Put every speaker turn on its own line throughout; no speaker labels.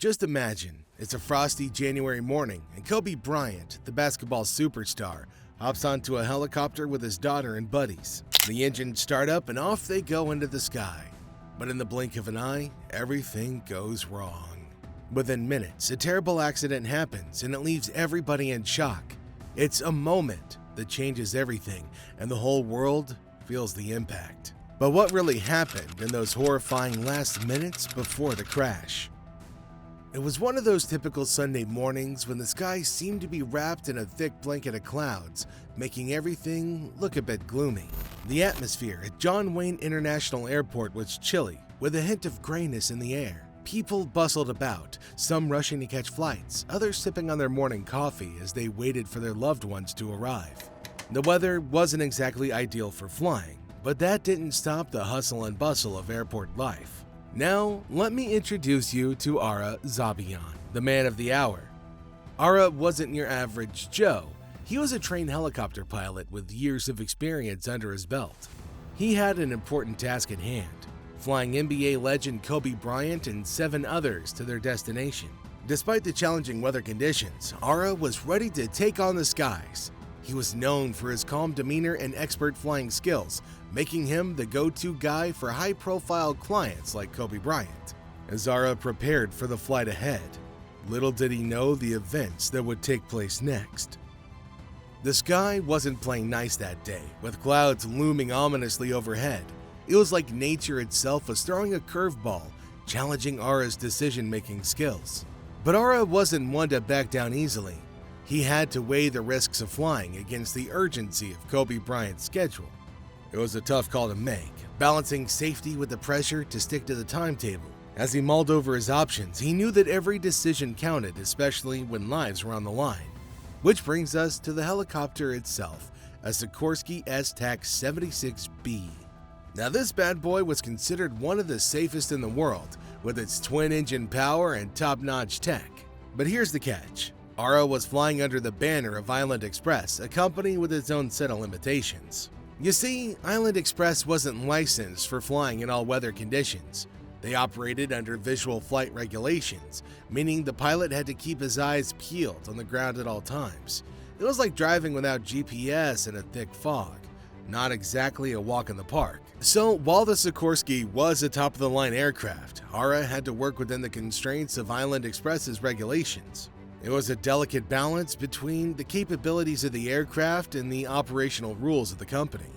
Just imagine, it's a frosty January morning and Kobe Bryant, the basketball superstar, hops onto a helicopter with his daughter and buddies. The engines start up and off they go into the sky. But in the blink of an eye, everything goes wrong. Within minutes, a terrible accident happens and it leaves everybody in shock. It's a moment that changes everything and the whole world feels the impact. But what really happened in those horrifying last minutes before the crash? It was one of those typical Sunday mornings when the sky seemed to be wrapped in a thick blanket of clouds, making everything look a bit gloomy. The atmosphere at John Wayne International Airport was chilly, with a hint of grayness in the air. People bustled about, some rushing to catch flights, others sipping on their morning coffee as they waited for their loved ones to arrive. The weather wasn't exactly ideal for flying, but that didn't stop the hustle and bustle of airport life. Now, let me introduce you to Ara Zabayan, the man of the hour. Ara wasn't your average Joe. He was a trained helicopter pilot with years of experience under his belt. He had an important task at hand, flying NBA legend Kobe Bryant and 7 others to their destination. Despite the challenging weather conditions, Ara was ready to take on the skies. He was known for his calm demeanor and expert flying skills, making him the go-to guy for high-profile clients like Kobe Bryant. As Ara prepared for the flight ahead, little did he know the events that would take place next. The sky wasn't playing nice that day, with clouds looming ominously overhead. It was like nature itself was throwing a curveball, challenging Ara's decision-making skills. But Ara wasn't one to back down easily. He had to weigh the risks of flying against the urgency of Kobe Bryant's schedule. It was a tough call to make, balancing safety with the pressure to stick to the timetable. As he mulled over his options, he knew that every decision counted, especially when lives were on the line. Which brings us to the helicopter itself, a Sikorsky S-TAC 76B. Now this bad boy was considered one of the safest in the world, with its twin-engine power and top-notch tech. But here's the catch. Ara was flying under the banner of Island Express, a company with its own set of limitations. You see, Island Express wasn't licensed for flying in all weather conditions. They operated under visual flight regulations, meaning the pilot had to keep his eyes peeled on the ground at all times. It was like driving without GPS in a thick fog. Not exactly a walk in the park. So while the Sikorsky was a top-of-the-line aircraft, Ara had to work within the constraints of Island Express's regulations. It was a delicate balance between the capabilities of the aircraft and the operational rules of the company.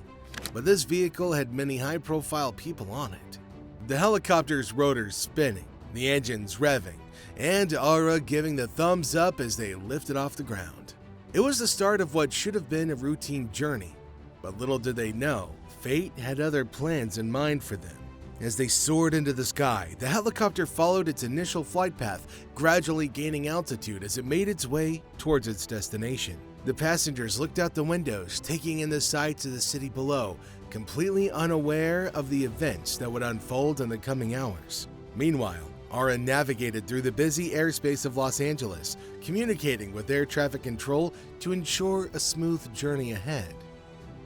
But this vehicle had many high-profile people on it. The helicopter's rotors spinning, the engines revving, and Ara giving the thumbs up as they lifted off the ground. It was the start of what should have been a routine journey, but little did they know, fate had other plans in mind for them. As they soared into the sky, the helicopter followed its initial flight path, gradually gaining altitude as it made its way towards its destination. The passengers looked out the windows, taking in the sights of the city below, completely unaware of the events that would unfold in the coming hours. Meanwhile, Ara navigated through the busy airspace of Los Angeles, communicating with air traffic control to ensure a smooth journey ahead.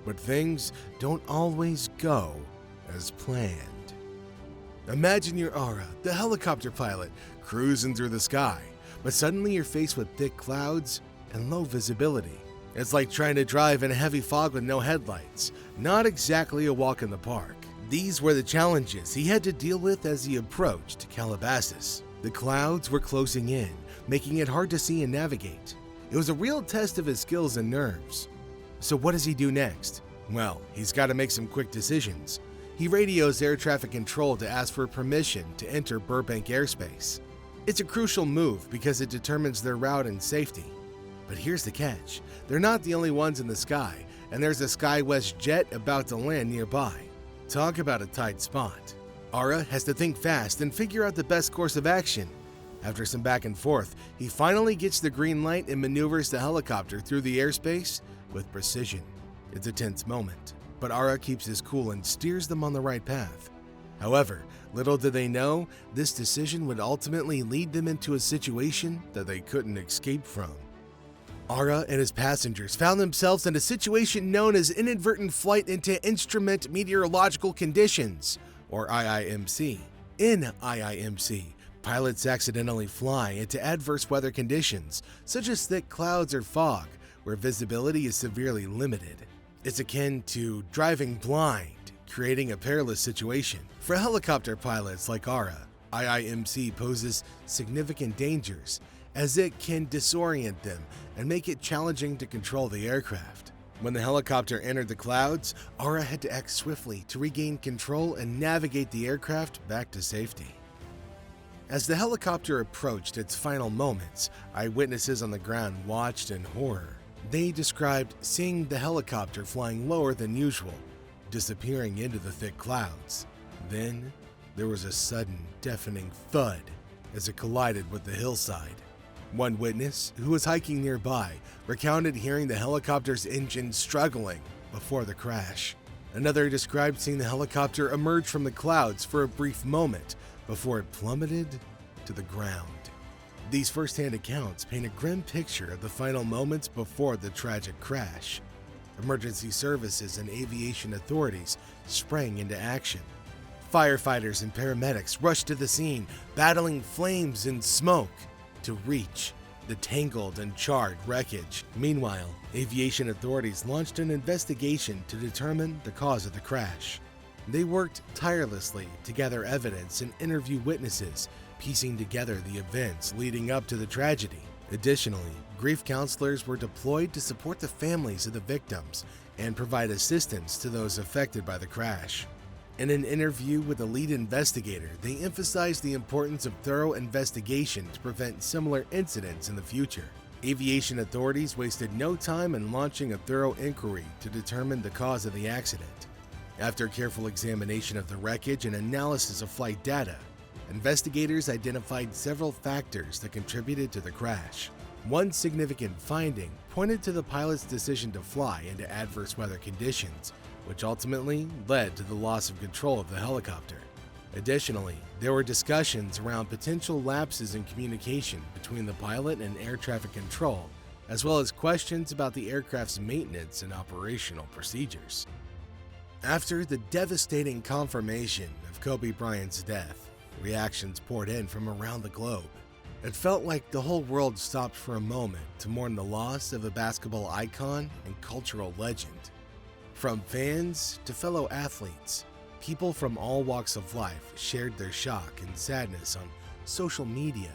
But things don't always go as planned. Imagine you're Ara, the helicopter pilot, cruising through the sky, but suddenly you're faced with thick clouds and low visibility. It's like trying to drive in a heavy fog with no headlights. Not exactly a walk in the park. These were the challenges he had to deal with as he approached Calabasas. The clouds were closing in, making it hard to see and navigate. It was a real test of his skills and nerves. So what does he do next? Well, he's got to make some quick decisions. He radios air traffic control to ask for permission to enter Burbank airspace. It's a crucial move because it determines their route and safety. But here's the catch. They're not the only ones in the sky, and there's a SkyWest jet about to land nearby. Talk about a tight spot. Ara has to think fast and figure out the best course of action. After some back and forth, he finally gets the green light and maneuvers the helicopter through the airspace with precision. It's a tense moment, but Ara keeps his cool and steers them on the right path. However, little did they know, this decision would ultimately lead them into a situation that they couldn't escape from. Ara and his passengers found themselves in a situation known as inadvertent flight into instrument meteorological conditions, or IIMC. In IIMC, Pilots accidentally fly into adverse weather conditions, such as thick clouds or fog, where visibility is severely limited. It's akin to driving blind, creating a perilous situation. For helicopter pilots like Ara, IIMC poses significant dangers, as it can disorient them and make it challenging to control the aircraft. When the helicopter entered the clouds, Ara had to act swiftly to regain control and navigate the aircraft back to safety. As the helicopter approached its final moments, eyewitnesses on the ground watched in horror. They described seeing the helicopter flying lower than usual, disappearing into the thick clouds. Then, there was a sudden, deafening thud as it collided with the hillside. One witness, who was hiking nearby, recounted hearing the helicopter's engine struggling before the crash. Another described seeing the helicopter emerge from the clouds for a brief moment before it plummeted to the ground. These first-hand accounts paint a grim picture of the final moments before the tragic crash. Emergency services and aviation authorities sprang into action. Firefighters and paramedics rushed to the scene, battling flames and smoke to reach the tangled and charred wreckage. Meanwhile, aviation authorities launched an investigation to determine the cause of the crash. They worked tirelessly to gather evidence and interview witnesses, piecing together the events leading up to the tragedy. Additionally, grief counselors were deployed to support the families of the victims and provide assistance to those affected by the crash. In an interview with a lead investigator, they emphasized the importance of thorough investigation to prevent similar incidents in the future. Aviation authorities wasted no time in launching a thorough inquiry to determine the cause of the accident. After careful examination of the wreckage and analysis of flight data, investigators identified several factors that contributed to the crash. One significant finding pointed to the pilot's decision to fly into adverse weather conditions, which ultimately led to the loss of control of the helicopter. Additionally, there were discussions around potential lapses in communication between the pilot and air traffic control, as well as questions about the aircraft's maintenance and operational procedures. After the devastating confirmation of Kobe Bryant's death, reactions poured in from around the globe. It felt like the whole world stopped for a moment to mourn the loss of a basketball icon and cultural legend. From fans to fellow athletes, people from all walks of life shared their shock and sadness on social media,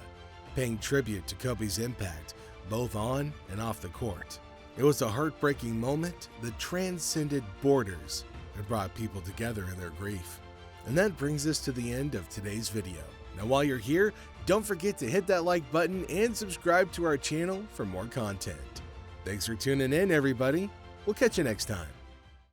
paying tribute to Kobe's impact both on and off the court. It was a heartbreaking moment that transcended borders and brought people together in their grief. And that brings us to the end of today's video. Now while you're here, don't forget to hit that like button and subscribe to our channel for more content. Thanks for tuning in, everybody. We'll catch you next time.